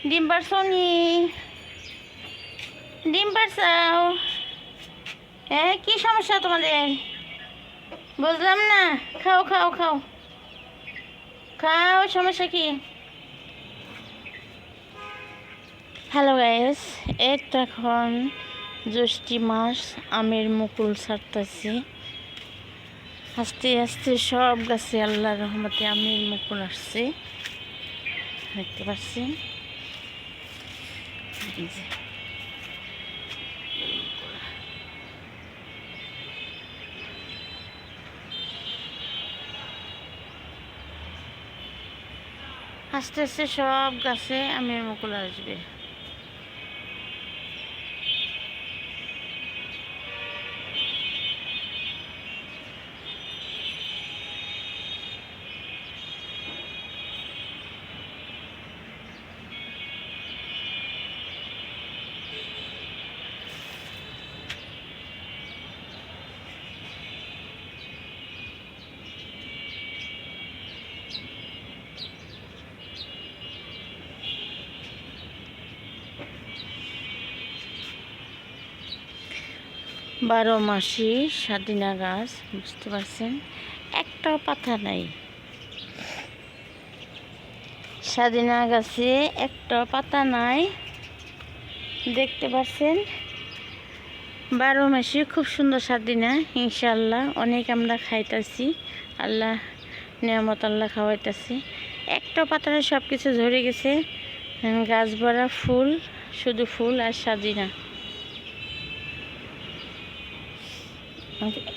ডিম পারছাও নি? ডিম পারছাও? হ্যাঁ, কি সমস্যা তোমাদের? বুঝলাম না। খাও খাও খাও খাও, সমস্যা কি? হ্যালো গাইস, এই তো এখন জ্যৈষ্ঠী মাস, আমের মুকুল ছাড়তেছি। আস্তে আস্তে সব গাছে আল্লাহর রহমতে আমের মুকুল আসছে, দেখতে পাচ্ছেন। এই যে আস্তে আস্তে সব গাছে আমের মুকুল আসবে। বারো মাসি স্বাদিনা গাছ, বুঝতে পারছেন, একটাও পাতা নাই। স্বাদিনা গাছে একটাও পাতা নাই, দেখতে পাচ্ছেন। 12 মাসে খুব সুন্দর স্বাদিনা, ইনশাল্লাহ অনেক আমরা খাইতেছি। আল্লাহ নিয়ামত, আল্লাহ খাওয়াইতেছি। একটাও পাতা নাই, সব কিছু ঝরে গেছে। গাছ ভরা ফুল, শুধু ফুল আর স্বাদিনা।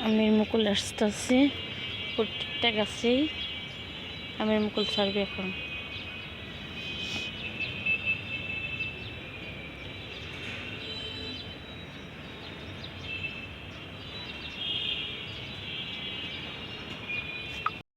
আমের মুকুল আসতেছে, প্রত্যেকটা গাছেই আমের মুকুল ছাড়বে এখন।